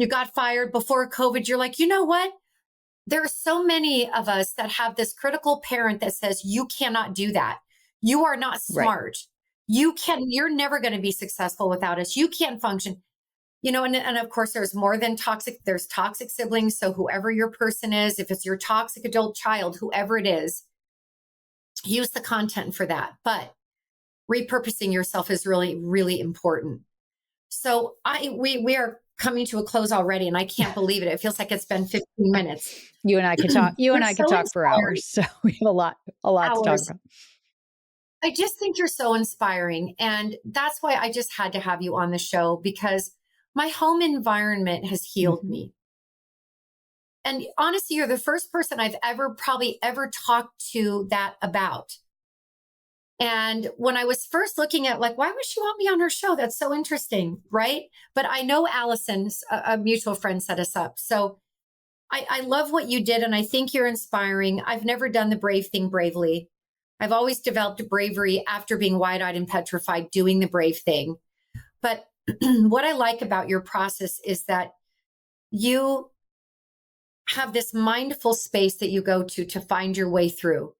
got fired before COVID. You're like, you know what? There are so many of us that have this critical parent that says, you cannot do that. You are not smart. You're never going to be successful without us. You can't function. And of course, there's more than toxic. There's toxic siblings. So whoever your person is, if it's your toxic adult child, whoever it is, use the content for that. But repurposing yourself is really, really important. So we are coming to a close already, and I can't believe it. It feels like it's been 15 minutes. You and I could talk. You You're and I could so talk for inspiring. hours. So we have a lot to talk Hours. about. I just think you're so inspiring. And that's why I just had to have you on the show, because my home environment has healed Mhm. me. And honestly, you're the first person I've probably ever talked to that about. And when I was first looking at, like, why would she want me on her show? That's so interesting, right? But I know Allison's a mutual friend set us up. So I love what you did, and I think you're inspiring. I've never done the brave thing bravely. I've always developed bravery after being wide eyed and petrified, doing the brave thing. But what I like about your process is that you have this mindful space that you go to find your way through.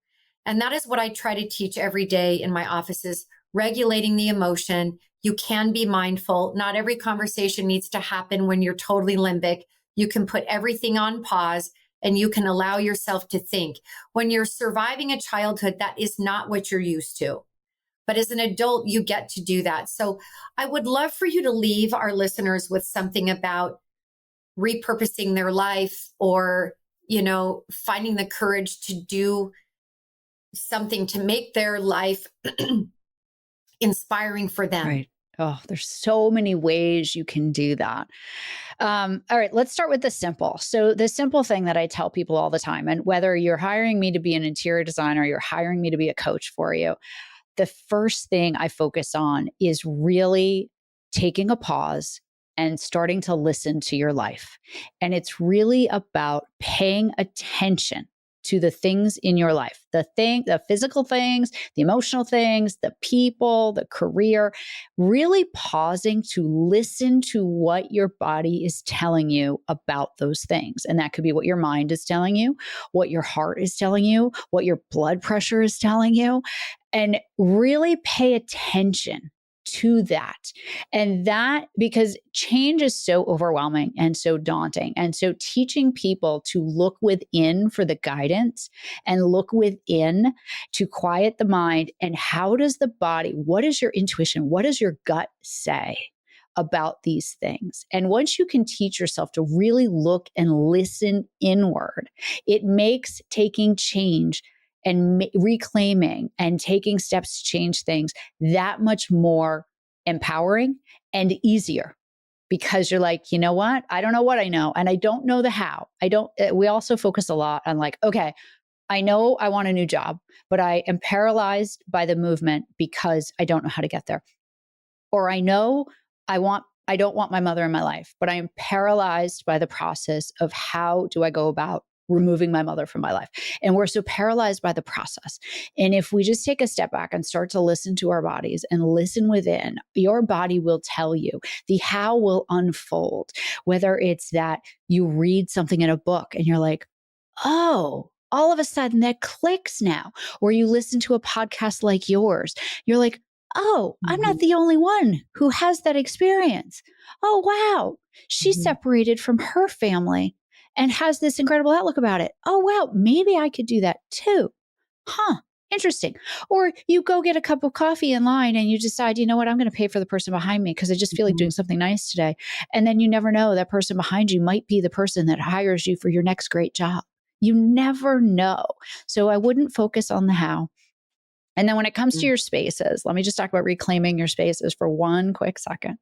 And that is what I try to teach every day in my offices, regulating the emotion. You can be mindful. Not every conversation needs to happen when you're totally limbic. You can put everything on pause and you can allow yourself to think. When you're surviving a childhood, that is not what you're used to. But as an adult, you get to do that. So I would love for you to leave our listeners with something about repurposing their life, or, finding the courage to do something to make their life inspiring for them. Right. Oh, there's so many ways you can do that. All right, let's start with the simple. So the simple thing that I tell people all the time, and whether you're hiring me to be an interior designer, you're hiring me to be a coach for you, the first thing I focus on is really taking a pause and starting to listen to your life. And it's really about paying attention to the things in your life, the physical things, the emotional things, the people, the career, really pausing to listen to what your body is telling you about those things. And that could be what your mind is telling you, what your heart is telling you, what your blood pressure is telling you, and really pay attention to that. And that, because change is so overwhelming and so daunting. And so teaching people to look within for the guidance and look within to quiet the mind. And how does the body, what is your intuition? What does your gut say about these things? And once you can teach yourself to really look and listen inward, it makes taking change and reclaiming and taking steps to change things that much more empowering and easier, because you're like, you know what? I don't know what I know, and I don't know the how. We also focus a lot on, like, okay, I know I want a new job, but I am paralyzed by the movement because I don't know how to get there. Or I know I don't want my mother in my life, but I am paralyzed by the process of how do I go about removing my mother from my life. And we're so paralyzed by the process. And if we just take a step back and start to listen to our bodies and listen within, your body will tell you. The how will unfold, whether it's that you read something in a book and you're like, oh, all of a sudden that clicks now. Or you listen to a podcast like yours. You're like, oh, I'm not Mhm, the only one who has that experience. Oh, wow. She mhm, separated from her family and has this incredible outlook about it. Oh, wow. Maybe I could do that too. Huh. Interesting. Or you go get a cup of coffee in line and you decide, you know what, I'm going to pay for the person behind me because I just feel like doing mhm. something nice today. And then you never know, that person behind you might be the person that hires you for your next great job. You never know. So I wouldn't focus on the how. And then when it comes to Mm. your spaces, let me just talk about reclaiming your spaces for one quick second.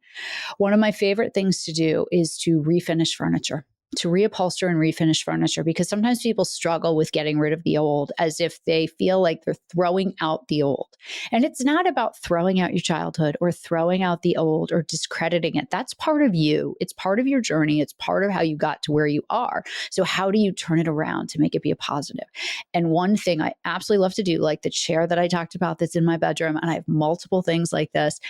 One of my favorite things to do is to refinish furniture, to reupholster and refinish furniture, because sometimes people struggle with getting rid of the old as if they feel like they're throwing out the old. And it's not about throwing out your childhood or throwing out the old or discrediting it. That's part of you. It's part of your journey. It's part of how you got to where you are. So how do you turn it around to make it be a positive? And one thing I absolutely love to do, like the chair that I talked about that's in my bedroom, and I have multiple things like this,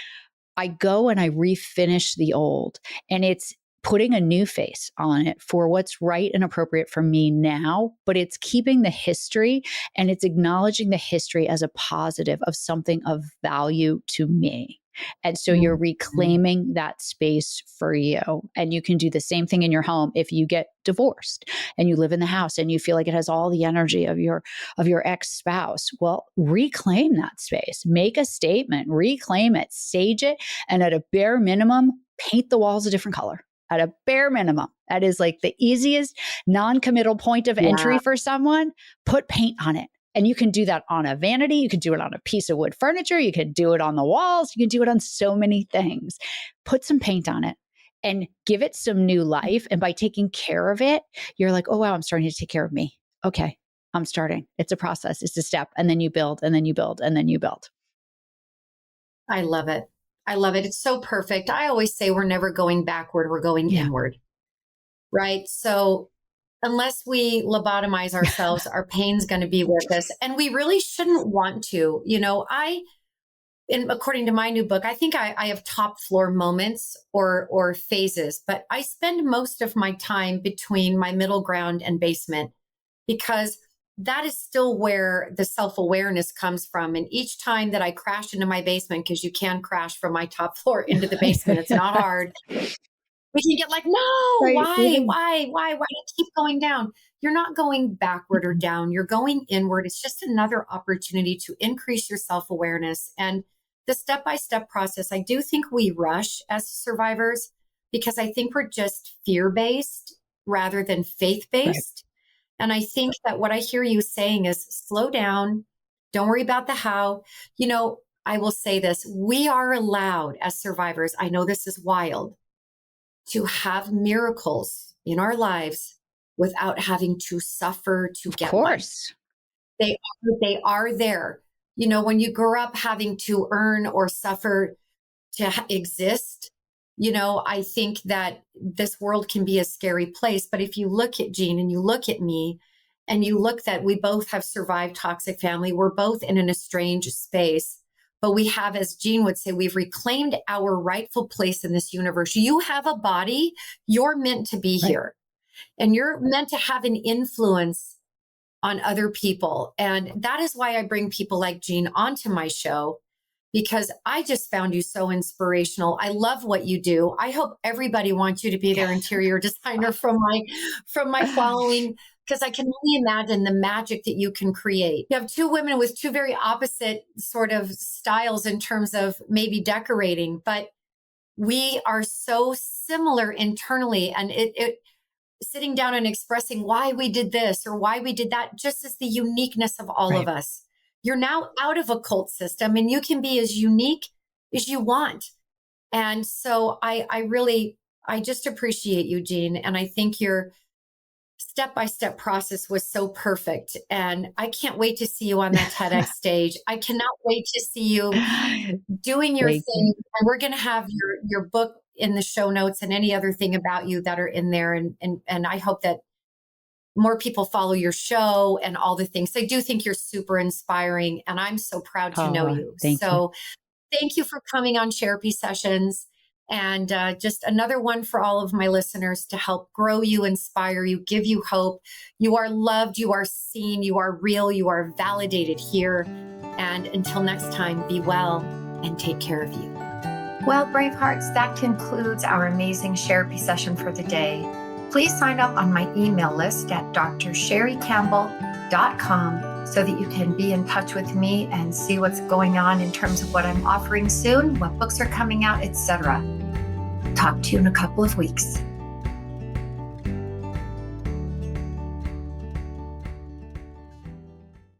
I go and I refinish the old, and it's putting a new face on it for what's right and appropriate for me now, but it's keeping the history and it's acknowledging the history as a positive of something of value to me. And so you're Mhm. reclaiming that space for you. And you can do the same thing in your home if you get divorced and you live in the house and you feel like it has all the energy of your ex-spouse. Well, reclaim that space, make a statement, reclaim it, sage it, and at a bare minimum, paint the walls a different color. at a bare minimum. That is like the easiest non-committal point of entry for someone. Put paint on it. And you can do that on a vanity. You can do it on a piece of wood furniture. You can do it on the walls. You can do it on so many things. Put some paint on it and give it some new life. And by taking care of it, you're like, oh, wow, I'm starting to take care of me. Okay, I'm starting. It's a process. It's a step. And then you build, and then you build, and then you build. I love it. I love it. It's so perfect. I always say we're never going backward. We're going inward. Right. So unless we lobotomize ourselves, our pain's going to be with us. And we really shouldn't want to. You know, according to my new book, I think I have top floor moments or phases, but I spend most of my time between my middle ground and basement, because that is still where the self-awareness comes from. And each time that I crash into my basement, because you can crash from my top floor into the basement, it's not hard. We can get like, no, Right. why do you keep going down? You're not going backward or down. You're going inward. It's just another opportunity to increase your self-awareness. And the step-by-step process, I do think we rush as survivors because I think we're just fear-based rather than faith-based. And I think that what I hear you saying is slow down. Don't worry about the how. You know, I will say this. We are allowed as survivors, I know this is wild, to have miracles in our lives without having to suffer to get one. Of course. They are there. You know, when you grow up having to earn or suffer to exist, you know, I think that this world can be a scary place. But if you look at Jean and you look at me and you look that we both have survived toxic family, we're both in an estranged space, but we have, as Jean would say, we've reclaimed our rightful place in this universe. You have a body, you're meant to be here, and you're meant to have an influence on other people. And that is why I bring people like Jean onto my show, because I just found you so inspirational. I love what you do. I hope everybody wants you to be their interior designer from my following, because I can only imagine the magic that you can create. You have two women with two very opposite sort of styles in terms of maybe decorating, but we are so similar internally. And it sitting down and expressing why we did this or why we did that, just as the uniqueness of all of us. You're now out of a cult system and you can be as unique as you want. And so I just appreciate you, Jean. And I think your step-by-step process was so perfect. And I can't wait to see you on that TEDx stage. I cannot wait to see you doing your thing. And we're going to have your book in the show notes and any other thing about you that are in there. And I hope that more people follow your show and all the things. I do think you're super inspiring and I'm so proud to know you. Thank you for coming on Therapy Sessions, and just another one for all of my listeners to help grow you, inspire you, give you hope. You are loved, you are seen, you are real, you are validated here. And until next time, be well and take care of you. Well, Bravehearts, that concludes our amazing therapy session for the day. Please sign up on my email list at drsherrycampbell.com so that you can be in touch with me and see what's going on in terms of what I'm offering soon, what books are coming out, etc. Talk to you in a couple of weeks.